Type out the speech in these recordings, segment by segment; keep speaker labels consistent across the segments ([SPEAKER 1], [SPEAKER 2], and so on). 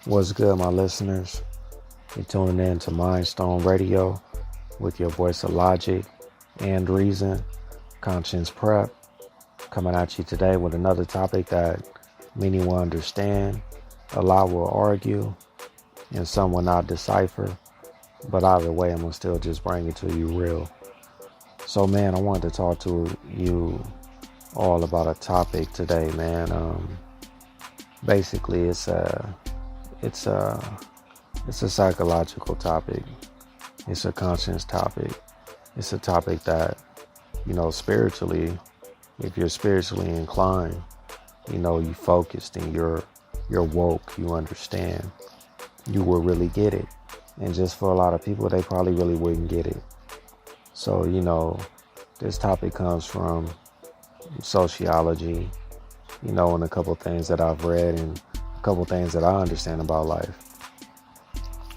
[SPEAKER 1] What's good, my listeners? You're tuning in to Mindstone Radio with your voice of logic and reason, Conscience Prep, coming at you today with another topic that many will understand, a lot will argue, and some will not decipher. But either way, I'm going to still just bring it to you real. So, man, I wanted to talk to you all about a topic today, man. Basically, it's a psychological topic. It's a conscience topic. It's a topic that, spiritually, if you're spiritually inclined, you focused and you're woke, you understand, you will really get it. And just for a lot of people, they probably really wouldn't get it. So, this topic comes from sociology, and a couple things that I've read and a couple things that I understand about life.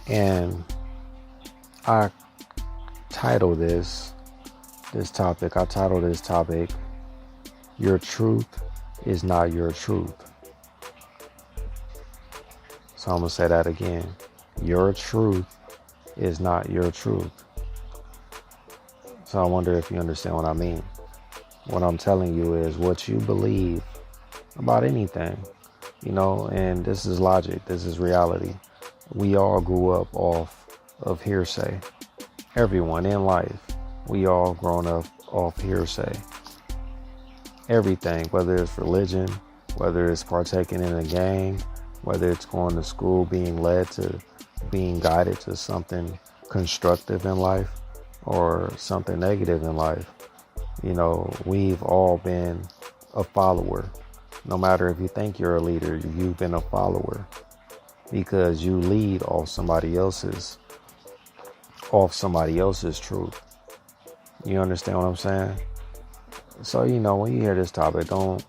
[SPEAKER 1] And I title this topic, Your Truth is Not Your Truth. So I'm going to say that again. Your truth is not your truth. So I wonder if you understand what I mean. What I'm telling you is what you believe about anything, and this is logic. This is reality. We all grew up off of hearsay. Everyone in life, we all grown up off hearsay. Everything, whether it's religion, whether it's partaking in a gang, whether it's going to school, being led to, being guided to something constructive in life or something negative in life. We've all been a follower. No matter if you think you're a leader, you've been a follower because you lead off somebody else's truth. You understand what I'm saying? So, when you hear this topic, don't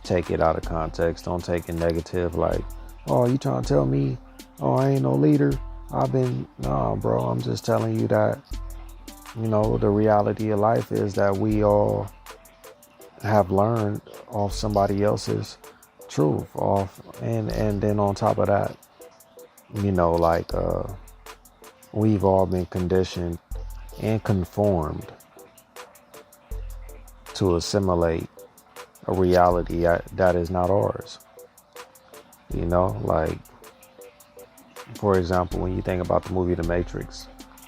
[SPEAKER 1] take it out of context. Don't take it negative like, oh, you trying to tell me, oh, I ain't no leader. No, bro, I'm just telling you that, the reality of life is that we all have learned off somebody else's truth and then on top of that, we've all been conditioned and conformed to assimilate a reality that is not ours. For example, when you think about the movie The Matrix,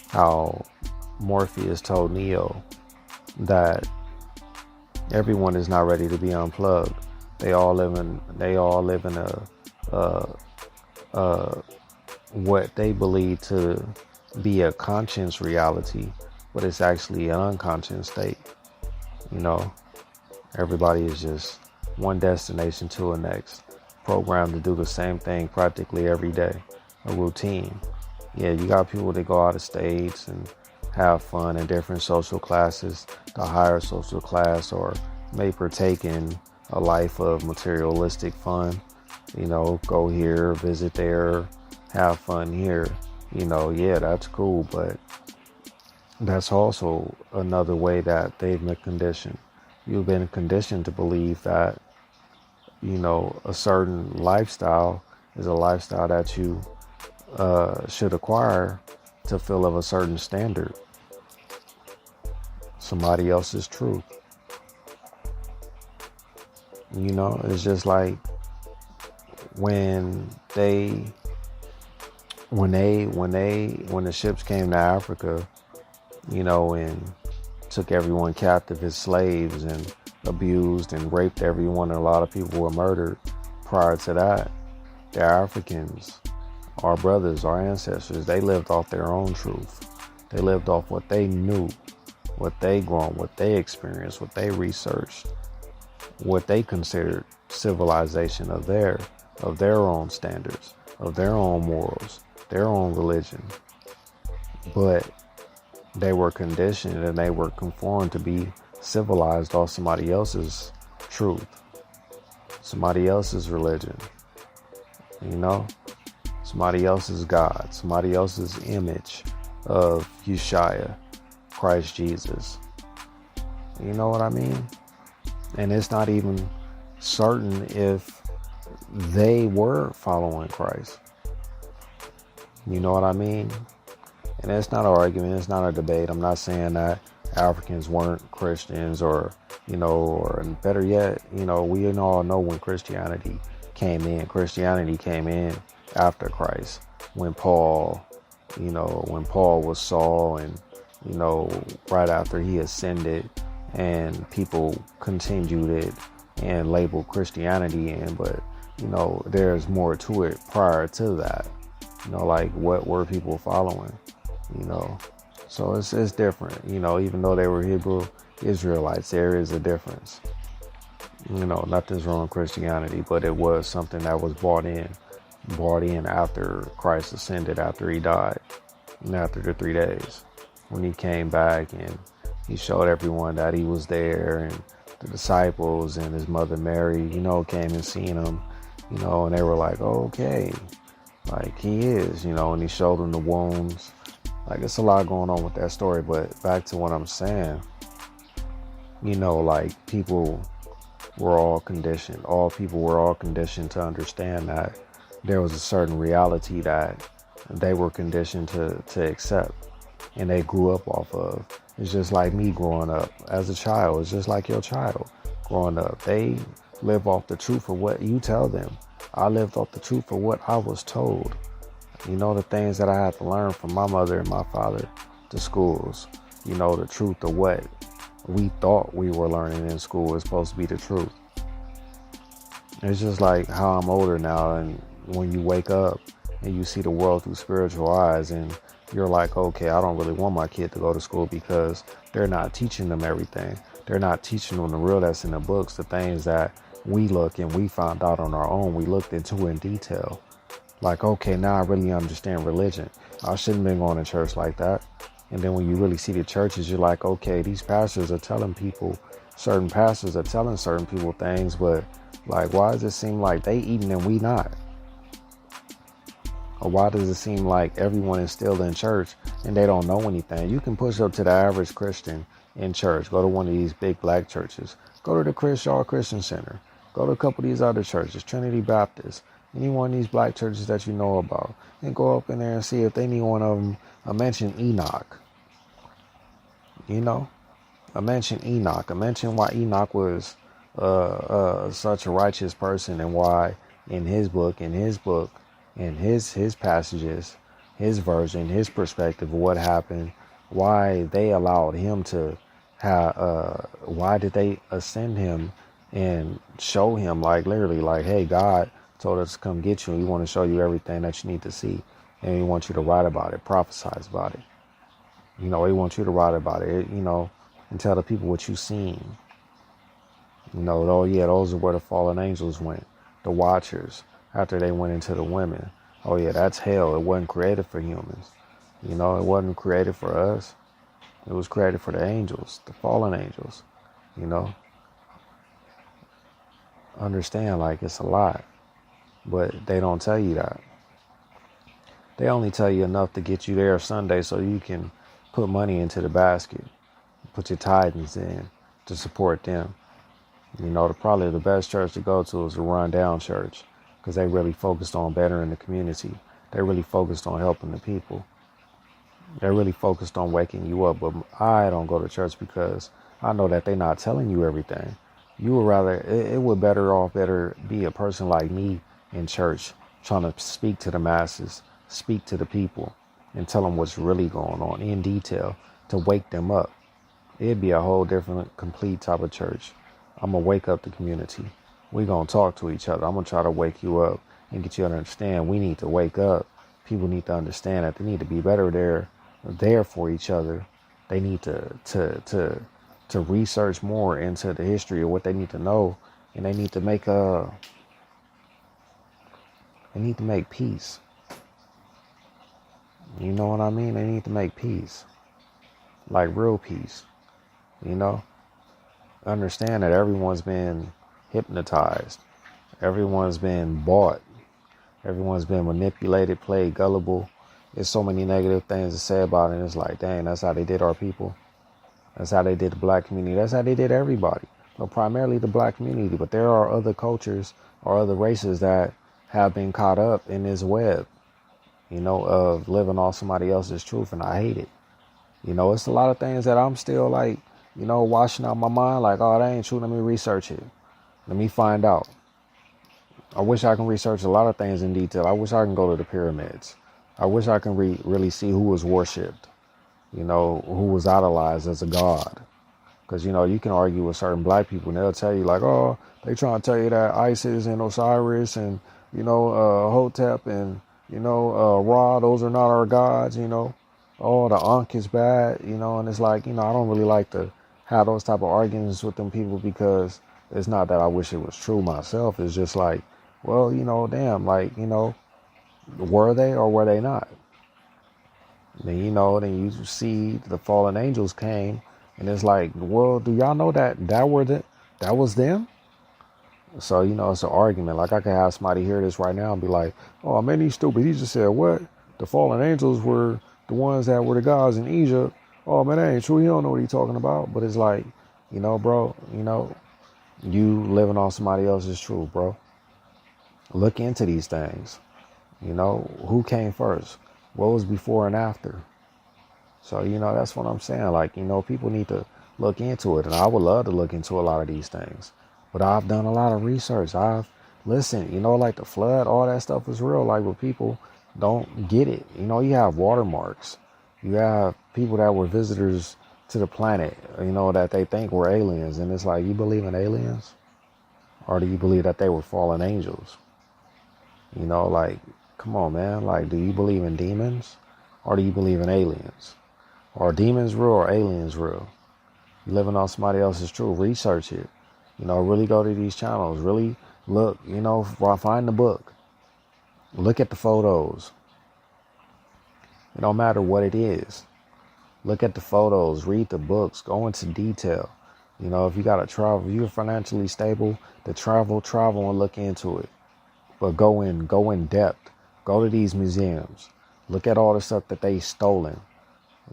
[SPEAKER 1] how Morpheus told Neo that everyone is not ready to be unplugged. They all live in a what they believe to be a conscious reality, but it's actually an unconscious state. Everybody is just one destination to the next, programmed to do the same thing practically every day, a routine. Yeah, you got people that go out of states and have fun in different social classes, the higher social class, or may partake in a life of materialistic fun. Go here, visit there, have fun here. Yeah, that's cool, but that's also another way that they've been conditioned. You've been conditioned to believe that, a certain lifestyle is a lifestyle that you should acquire to feel of a certain standard. Somebody else's truth. It's just like when the ships came to Africa, and took everyone captive as slaves and abused and raped everyone, and a lot of people were murdered. Prior to that, the Africans, our brothers, our ancestors, they lived off their own truth. They lived off what they knew, what they grown, what they experienced, what they researched, what they considered civilization of their own standards, of their own morals, their own religion. But they were conditioned and they were conformed to be civilized off somebody else's truth, somebody else's religion, somebody else's God, somebody else's image of Yeshua, Christ Jesus. You know what I mean? And it's not even certain if they were following Christ. You know what I mean? And it's not an argument. It's not a debate. I'm not saying that Africans weren't Christians or, or better yet, we all know when Christianity came in. Christianity came in after Christ. When when Paul was Saul and, right after he ascended and people continued it and labeled Christianity in. But, there's more to it prior to that. Like what were people following? So it's different, even though they were Hebrew Israelites, there is a difference. Nothing's wrong with Christianity, but it was something that was brought in after Christ ascended, after he died, and after the 3 days, when he came back and he showed everyone that he was there, and the disciples and his mother Mary, came and seen him, and they were like, oh, okay, like he is, and he showed them the wounds. Like, it's a lot going on with that story, but back to what I'm saying, like people were all conditioned. All people were all conditioned to understand that there was a certain reality that they were conditioned to accept, and they grew up off of. It's just like me growing up as a child. It's just like your child growing up. They live off the truth of what you tell them. I lived off the truth of what I was told. The things that I had to learn from my mother and my father, the schools, the truth of what we thought we were learning in school is supposed to be the truth. It's just like how I'm older now, and when you wake up and you see the world through spiritual eyes, and you're like, okay, I don't really want my kid to go to school because they're not teaching them everything. They're not teaching them the real that's in the books, the things that we look and we found out on our own. We looked into in detail. Like, okay, now I really understand religion. I shouldn't have been going to church like that. And then when you really see the churches, you're like, okay, these pastors are telling people, certain pastors are telling certain people things, but like, why does it seem like they eating and we not? Or why does it seem like everyone is still in church and they don't know anything? You can push up to the average Christian in church. Go to one of these big black churches. Go to the Christian Center. Go to a couple of these other churches, Trinity Baptist. Any one of these black churches that you know about, and go up in there and see if they need one of them mention Enoch. Mention Enoch. Mention why Enoch was such a righteous person, and why in his book, in his passages, his version, his perspective of what happened, why they allowed him to have, why did they ascend him and show him, like literally, like, hey, God told us to come get you, and we want to show you everything that you need to see, and we want you to write about it, prophesize about it. We want you to write about it, and tell the people what you've seen. Oh yeah, those are where the fallen angels went, the watchers, after they went into the women. Oh yeah, that's hell. It wasn't created for humans. It wasn't created for us. It was created for the angels, the fallen angels. Understand, like, it's a lot. But they don't tell you that. They only tell you enough to get you there Sunday so you can put money into the basket, put your tithings in to support them. Probably the best church to go to is a rundown church, because they really focused on bettering the community. They really focused on helping the people. They're really focused on waking you up. But I don't go to church because I know that they're not telling you everything. You would rather, it would better be a person like me in church, trying to speak to the masses, speak to the people, and tell them what's really going on in detail to wake them up. It'd be a whole different, complete type of church. I'm going to wake up the community. We're going to talk to each other. I'm going to try to wake you up and get you to understand we need to wake up. People need to understand that they need to be better there for each other. They need to research more into the history of what they need to know, and they need to make peace. You know what I mean? They need to make peace. Like real peace. Understand that everyone's been hypnotized. Everyone's been bought. Everyone's been manipulated, played gullible. There's so many negative things to say about it. And it's like, dang, that's how they did our people. That's how they did the black community. That's how they did everybody. But primarily the black community. But there are other cultures or other races that have been caught up in this web. of living off somebody else's truth, and I hate it. It's a lot of things that I'm still like, washing out my mind, like, oh, that ain't true. Let me research it. Let me find out. I wish I can research a lot of things in detail. I wish I can go to the pyramids. I wish I can really see who was worshipped, who was idolized as a god. Because, you can argue with certain black people and they'll tell you like, oh, they trying to tell you that Isis and Osiris and, Hotep and, Ra, those are not our gods, Oh, the Ankh is bad, and it's like, I don't really like to have those type of arguments with them people because it's not that I wish it was true myself. It's just like, well, damn, like, were they or were they not? Then, then you see the fallen angels came and it's like, well, do y'all know that was them? So, it's an argument. Like I could have somebody hear this right now and be like, oh, man, he's stupid. He just said what? The fallen angels were the ones that were the gods in Egypt. Oh, man, that ain't true. He don't know what he's talking about. But it's like, bro, you living on somebody else's truth, bro. Look into these things. Who came first? What was before and after? So, that's what I'm saying. Like, people need to look into it. And I would love to look into a lot of these things. But I've done a lot of research. I've listened, like the flood, all that stuff is real. Like, but people don't get it. You have watermarks. You have people that were visitors to the planet, that they think were aliens. And it's like, you believe in aliens? Or do you believe that they were fallen angels? Like, come on, man. Like, do you believe in demons? Or do you believe in aliens? Are demons real or aliens real? You living on somebody else's truth. Research it. Really go to these channels. Really look, find the book. Look at the photos. It don't matter what it is. Look at the photos. Read the books. Go into detail. If you got to travel, if you're financially stable, to travel and look into it. But go in depth. Go to these museums. Look at all the stuff that they stolen.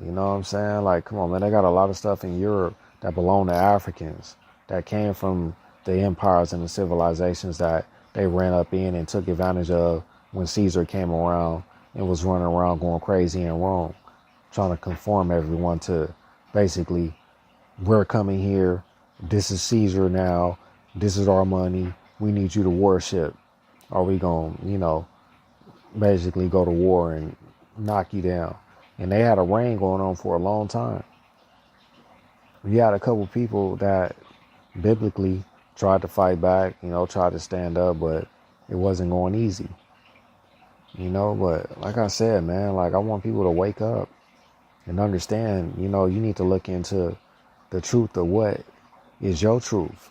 [SPEAKER 1] You know what I'm saying? Like, come on, man. They got a lot of stuff in Europe that belong to Africans that came from the empires and the civilizations that they ran up in and took advantage of when Caesar came around and was running around going crazy in Rome, trying to conform everyone to basically, we're coming here. This is Caesar now. This is our money. We need you to worship. Or we going to, basically go to war and knock you down. And they had a reign going on for a long time. You had a couple people that biblically tried to fight back, tried to stand up, but it wasn't going easy. But like I said, man, like I want people to wake up and understand, you need to look into the truth of what is your truth.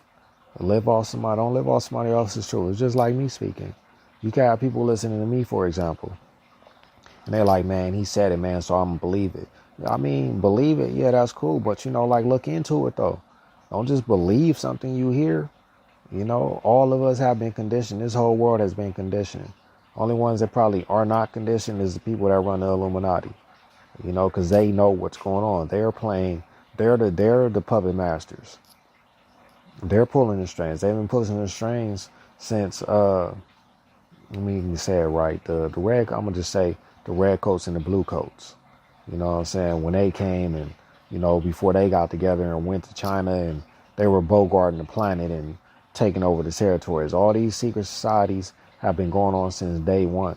[SPEAKER 1] Don't live off somebody else's truth. It's just like me speaking. You can have people listening to me, for example, and they're like, man, he said it, man, so I'm going to believe it. I mean, believe it, yeah, that's cool, but, like, look into it, though. Don't just believe something you hear. All of us have been conditioned. This whole world has been conditioned. Only ones that probably are not conditioned is the people that run the Illuminati, because they know what's going on. They're playing, they're the puppet masters. They're pulling the strings. They've been pulling the strings since, let me say it right. The red, I'm going to just say the red coats and the blue coats. You know what I'm saying? When they came and, before they got together and went to China and they were bogarting the planet and taking over the territories. All these secret societies have been going on since day one.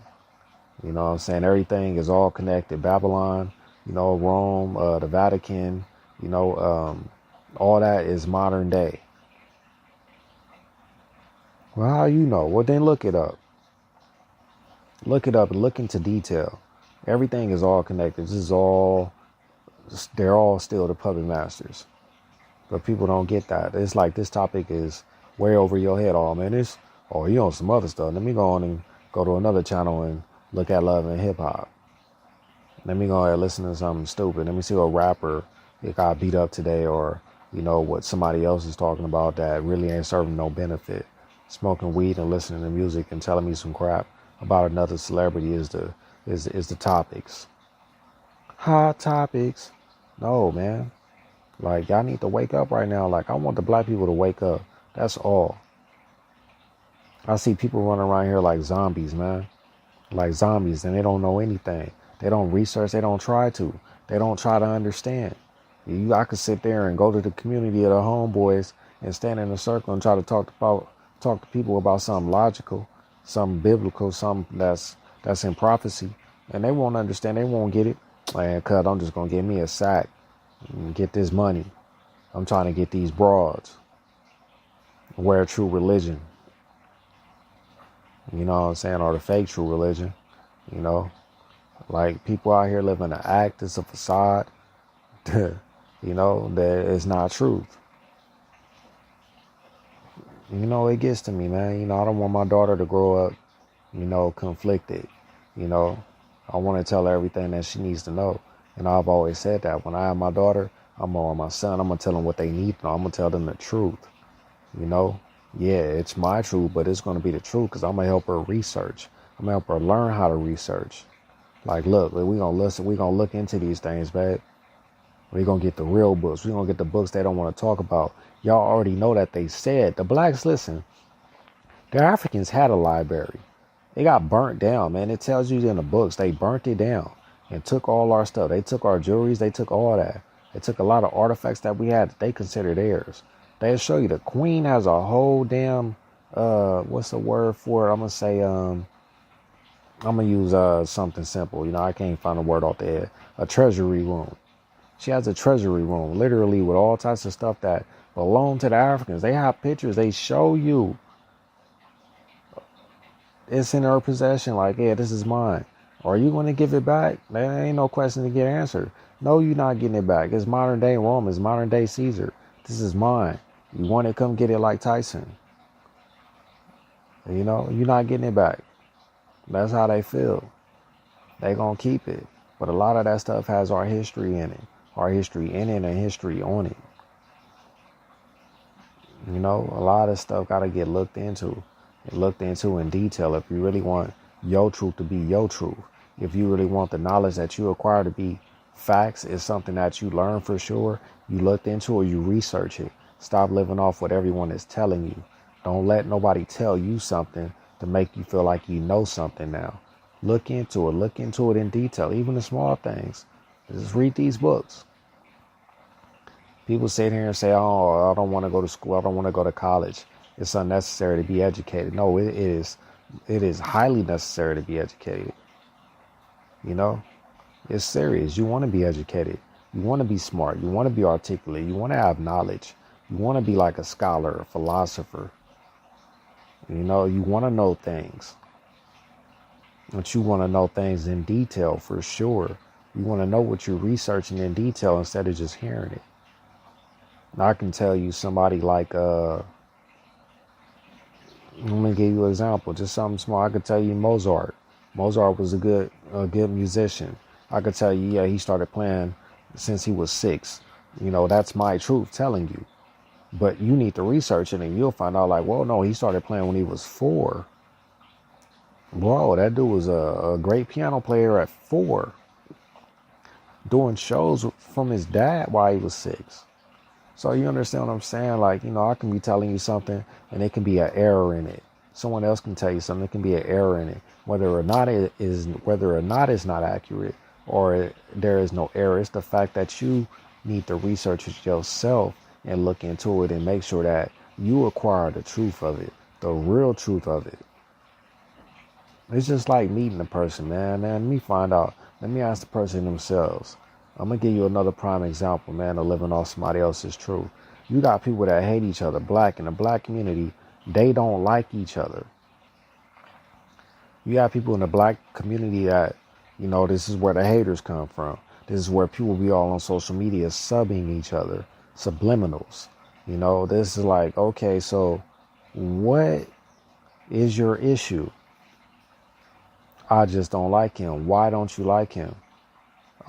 [SPEAKER 1] You know what I'm saying? Everything is all connected. Babylon, Rome, the Vatican, all that is modern day. Well, how you know? Well, then look it up. Look it up and look into detail. Everything is all connected. They're all still the puppet masters. But people don't get that. It's like this topic is way over your head. Oh, man, you on some other stuff. Let me go on and go to another channel and look at love and hip hop. Let me go ahead and listen to something stupid. Let me see what rapper it got beat up today, or, what somebody else is talking about that really ain't serving no benefit. Smoking weed and listening to music and telling me some crap about another celebrity is the topics. Hot topics. No, man. Like, y'all need to wake up right now. Like, I want the black people to wake up. That's all. I see people running around here like zombies, man. like zombies, and they don't know anything. They don't research. They don't try to. They don't try to understand. I could sit there and go to the community of the homeboys and stand in a circle and try to talk to people about something logical, something biblical, something that's in prophecy, and they won't understand. They won't get it. And cuz I'm just gonna get me a sack and get this money. I'm trying to get these broads. Wear true religion. You know what I'm saying? Or the fake true religion. You know, like people out here living an act, it's a facade. You know, that is not truth. You know, it gets to me, man. You know, I don't want my daughter to grow up, you know, conflicted. You know, I want to tell her everything that she needs to know. And I've always said that when I have my daughter, or my son, I'm going to tell them what they need to know. I'm going to tell them the truth. You know, yeah, it's my truth, but it's going to be the truth because I'm going to help her research. I'm going to help her learn how to research. Like, look, we're going to listen. We're going to look into these things, babe. We're going to get the real books. We're going to get the books they don't want to talk about. Y'all already know that they said. The blacks, listen, the Africans had a library. It got burnt down, man. It tells you in the books. They burnt it down and took all our stuff. They took our jewelries. They took all that. They took a lot of artifacts that we had that they considered theirs. They'll show you the queen has a whole damn, what's the word for it? I'm going to say, I'm going to use something simple. You know, I can't find a word off the head. A treasury room. She has a treasury room, literally, with all types of stuff that belong to the Africans. They have pictures. They show you. It's in her possession. Like, yeah, this is mine. Are you going to give it back? There ain't no question to get answered. No, you're not getting it back. It's modern day Rome. It's modern day Caesar. This is mine. You want it, come get it like Tyson. You know, you're not getting it back. That's how they feel. They going to keep it. But a lot of that stuff has our history in it. Our history in it and history on it. You know, a lot of stuff got to get looked into. Looked into in detail if you really want your truth to be your truth. If you really want the knowledge that you acquire to be facts, is something that you learn for sure, you looked into or you research it. Stop living off what everyone is telling you. Don't let nobody tell you something to make you feel like you know something now. Look into it in detail, even the small things. Just read these books. People sit here and say, oh, I don't want to go to school. I don't want to go to college. It's unnecessary to be educated. No, it is highly necessary to be educated. You know, it's serious. You want to be educated. You want to be smart. You want to be articulate. You want to have knowledge. You want to be like a scholar, a philosopher. You know, you want to know things. But you want to know things in detail for sure. You want to know what you're researching in detail instead of just hearing it. I can tell you somebody like, let me give you an example, just something small. I could tell you Mozart. Mozart was a good musician. I could tell you, yeah, he started playing since he was 6. You know, that's my truth telling you. But you need to research it and you'll find out like, well, no, he started playing when he was 4. Bro, that dude was a great piano player at 4. Doing shows from his dad while he was 6. So you understand what I'm saying? Like, you know, I can be telling you something and it can be an error in it. Someone else can tell you something, it can be an error in it. Whether or not it's not accurate or there is no error. It's the fact that you need to research it yourself and look into it and make sure that you acquire the truth of it, the real truth of it. It's just like meeting a person, man. Let me find out. Let me ask the person themselves. I'm going to give you another prime example, man, of living off somebody else's truth. You got people that hate each other, black, in the black community, they don't like each other. You got people in the black community that, you know, this is where the haters come from. This is where people be all on social media subbing each other, subliminals. You know, this is like, okay, so what is your issue? I just don't like him. Why don't you like him?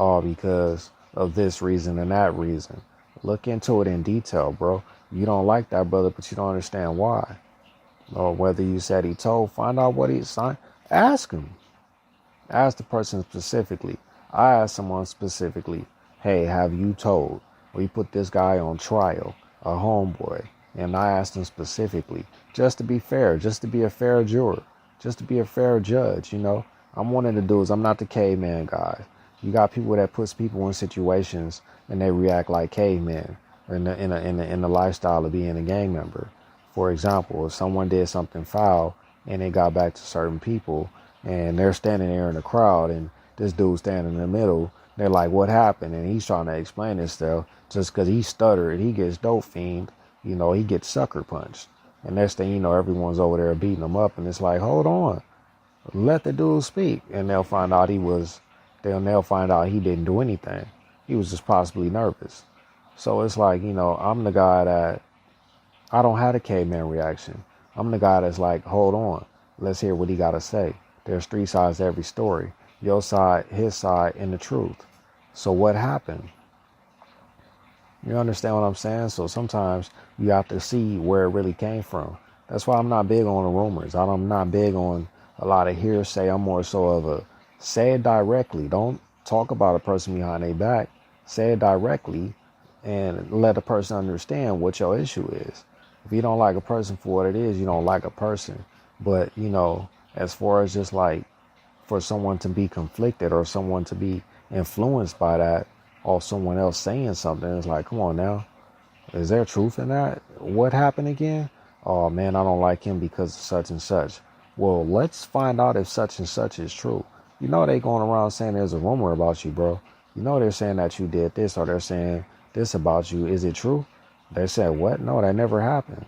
[SPEAKER 1] Oh, because of this reason and that reason. Look into it in detail, bro. You don't like that brother, but you don't understand why. Or whether you said he told, find out what he signed. Ask him. Ask the person specifically. I asked someone specifically, hey, have you told? We put this guy on trial, a homeboy. And I asked him specifically, just to be fair, just to be a fair juror, just to be a fair judge, you know. I'm one of the dudes. I'm not the caveman guy. You got people that puts people in situations and they react like cavemen in the lifestyle of being a gang member. For example, if someone did something foul and it got back to certain people and they're standing there in the crowd and this dude standing in the middle, they're like, what happened? And he's trying to explain himself just because he stuttered. He gets dope fiend. He gets sucker punched. And next thing you know, everyone's over there beating him up. And it's like, hold on, let the dude speak. And they'll find out they'll find out he didn't do anything. He was just possibly nervous. So it's like, I'm the guy that I don't have a caveman reaction. I'm the guy that's like, hold on, let's hear what he got to say. There's three sides to every story. Your side, his side, and the truth. So what happened? You understand what I'm saying? So sometimes you have to see where it really came from. That's why I'm not big on the rumors. I'm not big on a lot of hearsay. I'm more so of a say it directly. Don't talk about a person behind their back. Say it directly and let a person understand what your issue is. If you don't like a person for what it is, you don't like a person. But, as far as just like for someone to be conflicted or someone to be influenced by that or someone else saying something, it's like, come on now. Is there truth in that? What happened again? Oh man, I don't like him because of such and such. Well, let's find out if such and such is true. They going around saying there's a rumor about you, bro. They're saying that you did this or they're saying this about you. Is it true? They said, what? No, that never happened.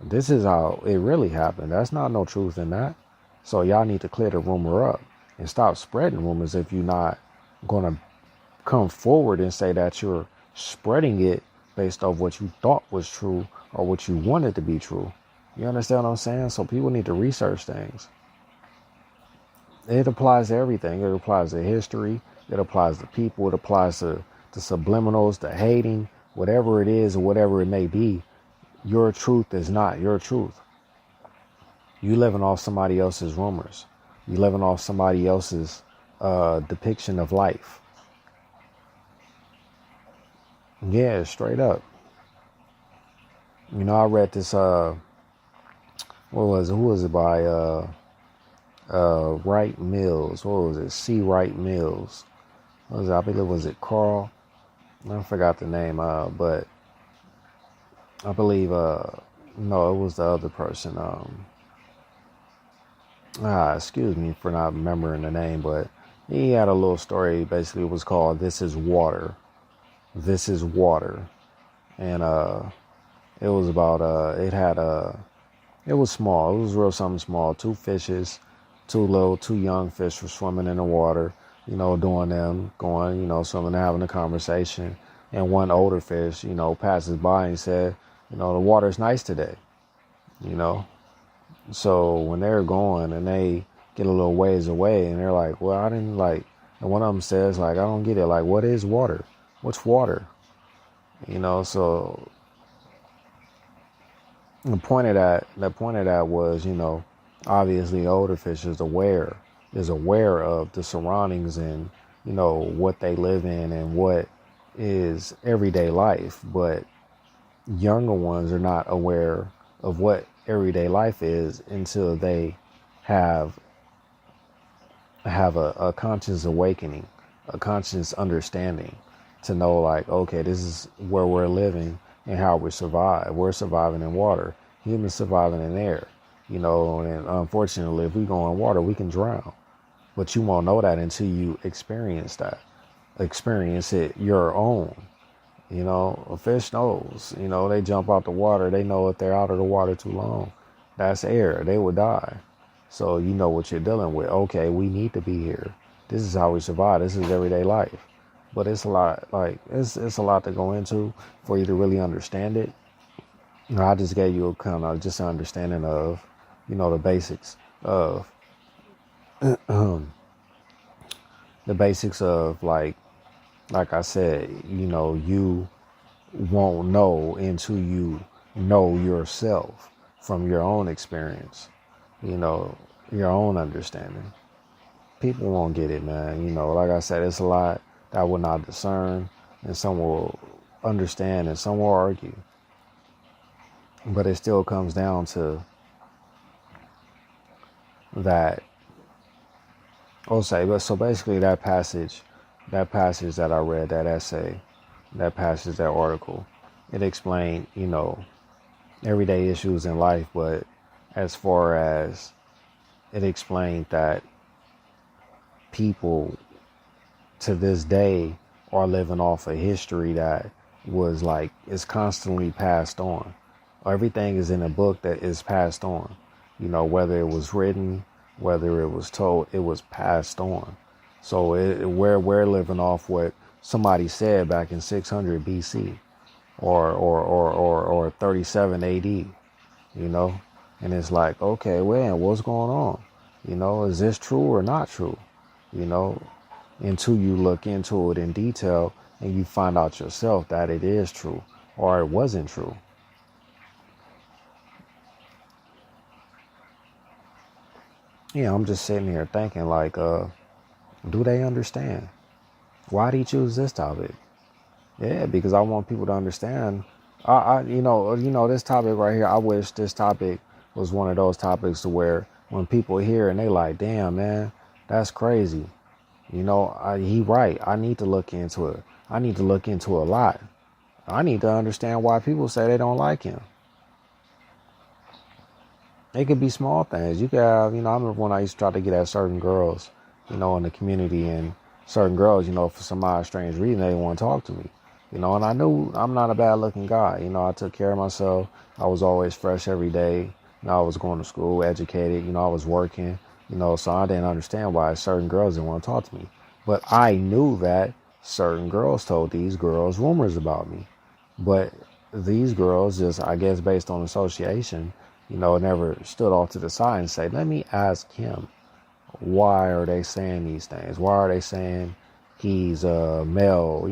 [SPEAKER 1] This is how it really happened. That's not no truth in that. So y'all need to clear the rumor up and stop spreading rumors if you're not going to come forward and say that you're spreading it based off what you thought was true or what you wanted to be true. You understand what I'm saying? So people need to research things. It applies to everything. It applies to history. It applies to people. It applies to subliminals, to hating, whatever it is or whatever it may be. Your truth is not your truth. You living off somebody else's rumors. You living off somebody else's depiction of life. Yeah, straight up. I read this, who was it by, Wright Mills. What was it? C. Wright Mills. What was it? I believe, was it Carl? I forgot the name, but I believe, no, it was the other person. Excuse me for not remembering the name, but he had a little story. Basically, it was called "This Is Water." This is water, and it was about it was small. It was real something small. Two fishes, two young fish were swimming in the water. Going, swimming, having a conversation, and one older fish, passes by and said, the water's nice today. So when they're going and they get a little ways away and they're like, well, I didn't like, and one of them says like, I don't get it. Like, what is water? What's water? So the point of that was, obviously the older fish is aware of the surroundings and, what they live in and what is everyday life. But younger ones are not aware of what everyday life is until they have a conscious awakening, a conscious understanding to know like, okay, this is where we're living and how we survive. We're surviving in water. Humans surviving in air, and unfortunately, if we go in water, we can drown. But you won't know that until you experience it your own. A fish knows, they jump out the water. They know if they're out of the water too long, that's air. They would die. So you know what you're dealing with. Okay, we need to be here. This is how we survive. This is everyday life. But it's a lot, it's a lot to go into for you to really understand it. I just gave you a kind of just an understanding of, the basics of, like I said, you won't know until you know yourself from your own experience, your own understanding. People won't get it, man. Like I said, it's a lot that I will not discern, and some will understand and some will argue. But it still comes down to that I'll say, but so basically that passage that I read, that essay, that passage, that article, it explained, everyday issues in life, but as far as it explained that people to this day are living off a history that was like, is constantly passed on. Everything is in a book that is passed on. Whether it was written, whether it was told, it was passed on. So we're living off what somebody said back in 600 BC or 37 AD, and it's like, okay, well, what's going on? Is this true or not true? Until you look into it in detail and you find out yourself that it is true or it wasn't true. Yeah, I'm just sitting here thinking like, do they understand? Why did he choose this topic? Yeah, because I want people to understand. This topic right here, I wish this topic was one of those topics to where when people hear and they like, damn, man, that's crazy. He right. I need to look into it. I need to look into a lot. I need to understand why people say they don't like him. It could be small things. You could have, I remember when I used to try to get at certain girls, in the community, and certain girls, for some odd strange reason, they didn't want to talk to me. And I knew I'm not a bad looking guy. I took care of myself. I was always fresh every day. I was going to school, educated, I was working, so I didn't understand why certain girls didn't want to talk to me. But I knew that certain girls told these girls rumors about me. But these girls just, I guess, based on association, never stood off to the side and say, let me ask him, why are they saying these things? Why are they saying he's a male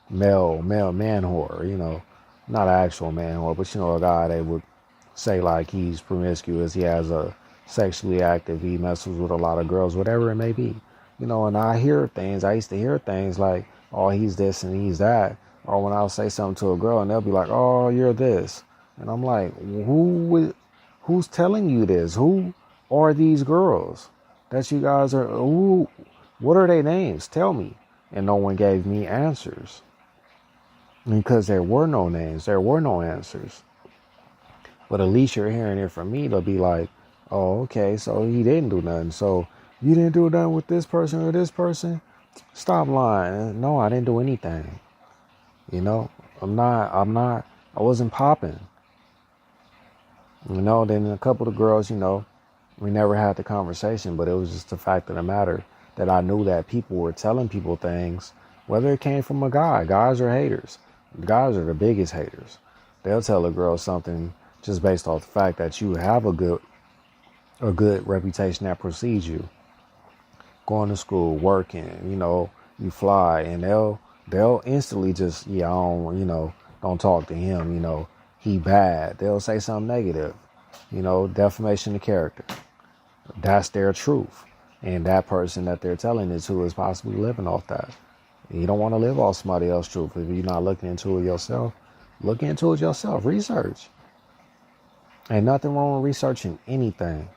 [SPEAKER 1] man whore, not an actual man whore, but a guy they would say like he's promiscuous, he has a sexually active, he messes with a lot of girls, whatever it may be. And I used to hear things like, oh, he's this and he's that. Or when I'll say something to a girl and they'll be like, oh, you're this. And I'm like, who's telling you this? Who are these girls that you guys are, what are their names? Tell me. And no one gave me answers. Because there were no names, there were no answers. But at least you're hearing it from me. They'll be like, oh, okay, so he didn't do nothing. So you didn't do nothing with this person or this person? Stop lying. No, I didn't do anything. I wasn't popping. Then a couple of girls, we never had the conversation, but it was just the fact of the matter that I knew that people were telling people things, whether it came from a guy. Guys are haters. Guys are the biggest haters. They'll tell a girl something just based off the fact that you have a good reputation that precedes you. Going to school, working, you fly, and they'll instantly just, don't talk to him, he bad. They'll say something negative, defamation of character. That's their truth. And that person that they're telling it to is possibly living off that. You don't want to live off somebody else's truth. If you're not looking into it yourself, look into it yourself. Research. Ain't nothing wrong with researching anything.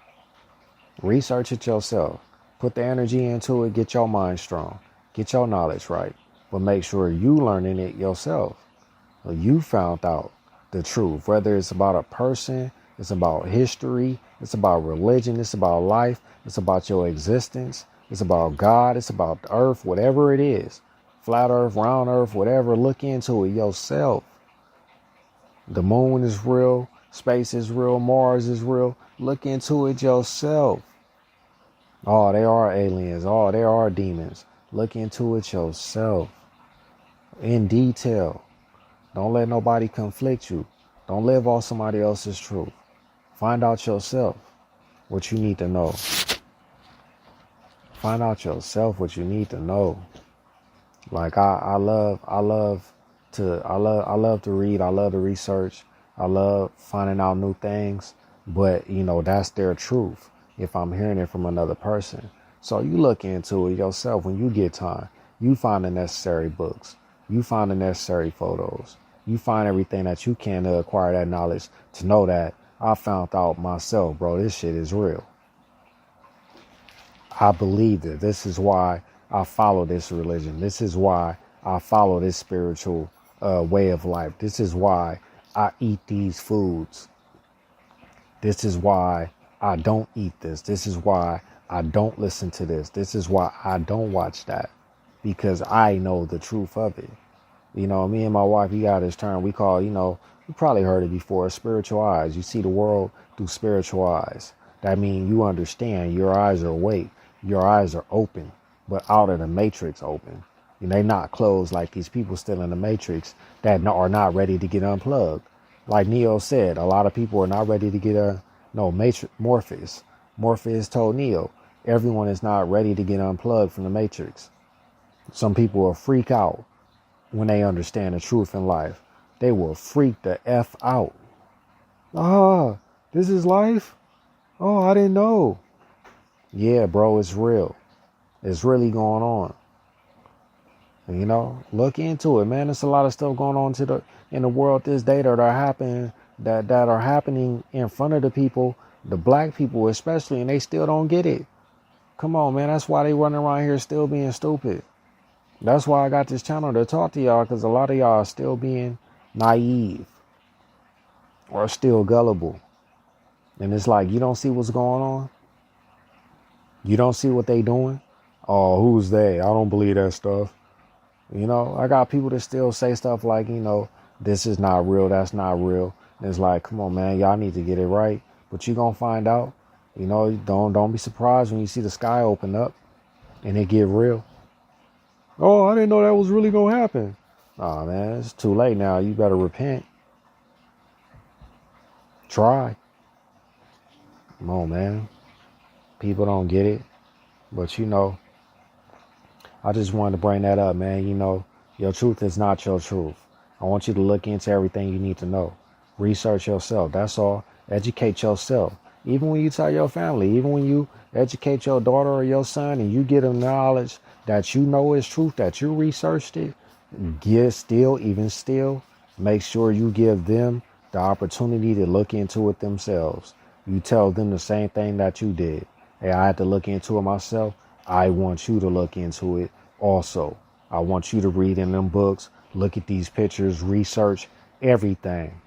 [SPEAKER 1] Research it yourself. Put the energy into it. Get your mind strong. Get your knowledge right. But make sure you learning it yourself. You found out the truth. Whether it's about a person, it's about history, it's about religion, it's about life, it's about your existence, it's about God, it's about the earth, whatever it is. Flat earth, round earth, whatever. Look into it yourself. The moon is real. Space is real. Mars is real. Look into it yourself. Oh, they are aliens. Oh, they are demons. Look into it yourself. In detail. Don't let nobody conflict you. Don't live off somebody else's truth. Find out yourself what you need to know. Find out yourself what you need to know. Like I love to read. I love to research. I love finding out new things. But that's their truth. If I'm hearing it from another person, so you look into it yourself when you get time. You find the necessary books. You find the necessary photos. You find everything that you can to acquire that knowledge to know that I found out myself, bro. This shit is real. I believe it. This is why I follow this religion. This is why I follow this spiritual way of life. This is why I eat these foods. This is why I don't eat this. This is why I don't listen to this. This is why I don't watch that, because I know the truth of it. You know, me and my wife, we got this term we call, you probably heard it before, spiritual eyes. You see the world through spiritual eyes. That means you understand, your eyes are awake, your eyes are open, but out of the matrix open. And they not closed like these people still in the matrix that are not ready to get unplugged. Like Neo said, a lot of people are not ready to get matrix. Morpheus told Neo, everyone is not ready to get unplugged from the matrix. Some people will freak out when they understand the truth in life. They will freak the F out. Ah, this is life? Oh, I didn't know. Yeah, bro, it's real. It's really going on. Look into it, man. There's a lot of stuff going on in the world this day that are happening in front of the people, the black people especially, and they still don't get it. Come on, man. That's why they running around here still being stupid. That's why I got this channel to talk to y'all, because a lot of y'all are still being naive or still gullible. And it's like, you don't see what's going on. You don't see what they doing. Oh, who's they? I don't believe that stuff. I got people that still say stuff like, this is not real. That's not real. And it's like, come on, man, y'all need to get it right. But you're going to find out. Don't be surprised when you see the sky open up and it get real. Oh, I didn't know that was really going to happen. Oh, man, it's too late now. You better repent. Try. Come on, man. People don't get it. But, I just wanted to bring that up, man. Your truth is not your truth. I want you to look into everything you need to know. Research yourself. That's all. Educate yourself. Even when you tell your family, even when you educate your daughter or your son and you get them knowledge that you know is truth, that you researched it, still, make sure you give them the opportunity to look into it themselves. You tell them the same thing that you did. Hey, I had to look into it myself. I want you to look into it also. I want you to read in them books, look at these pictures, research everything.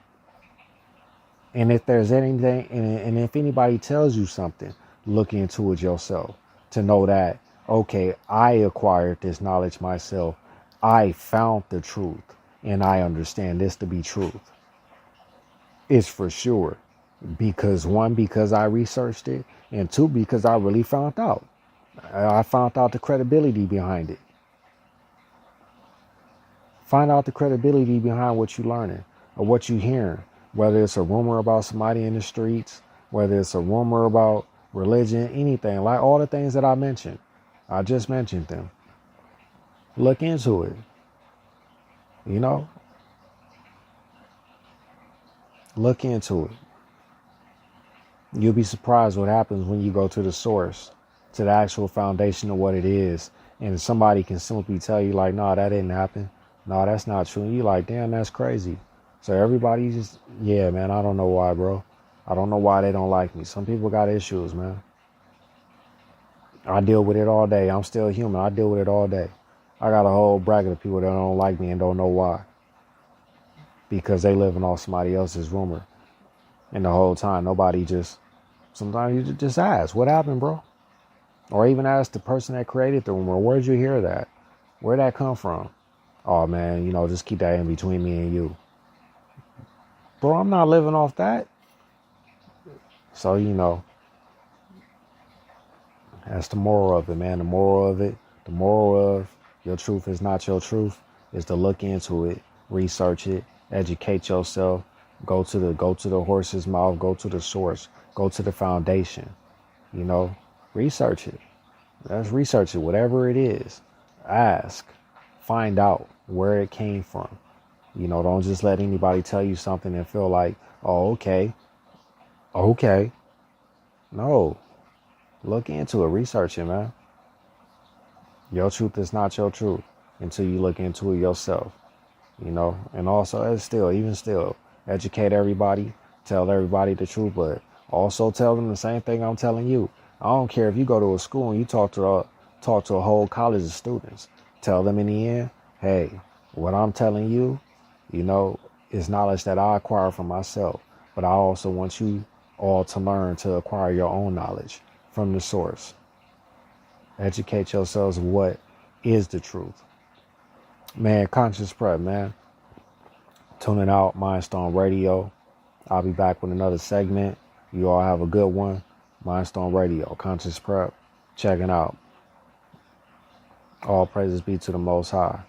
[SPEAKER 1] And if there's anything, and if anybody tells you something, look into it yourself to know that, okay, I acquired this knowledge myself. I found the truth and I understand this to be truth. It's for sure. Because I researched it, and two, because I really found out. I found out the credibility behind it. Find out the credibility behind what you're learning or what you're hearing, whether it's a rumor about somebody in the streets, whether it's a rumor about religion, anything, like all the things that I mentioned. I just mentioned them. Look into it. Look into it. You'll be surprised what happens when you go to the source, to the actual foundation of what it is. And somebody can simply tell you like, no, that didn't happen. No, that's not true. And you're like, damn, that's crazy. So everybody just, yeah, man, I don't know why, bro. I don't know why they don't like me. Some people got issues, man. I deal with it all day. I'm still human. I deal with it all day. I got a whole bracket of people that don't like me and don't know why. Because they living off somebody else's rumor. And the whole time, sometimes you just ask, what happened, bro? Or even ask the person that created the rumor, where'd you hear that? Where'd that come from? Oh, man, just keep that in between me and you. Bro, I'm not living off that. So, that's the moral of it, man. The moral of your truth is not your truth is to look into it, research it, educate yourself. Go to the horse's mouth, go to the source, go to the foundation, research it. Let's research it, whatever it is. Ask, find out where it came from. Don't just let anybody tell you something and feel like, oh, okay. No, look into it, research it, man. Your truth is not your truth until you look into it yourself, and also even still, educate everybody, tell everybody the truth, but also tell them the same thing I'm telling you. I don't care if you go to a school and you talk to a whole college of students. Tell them in the end, hey, what I'm telling you, you know, is knowledge that I acquire from myself. But I also want you all to learn to acquire your own knowledge from the source. Educate yourselves what is the truth. Man, conscious prep, man. Tuning out Mindstone Radio. I'll be back with another segment. You all have a good one. Mindstone Radio, Conscious Prep. Checking out. All praises be to the Most High.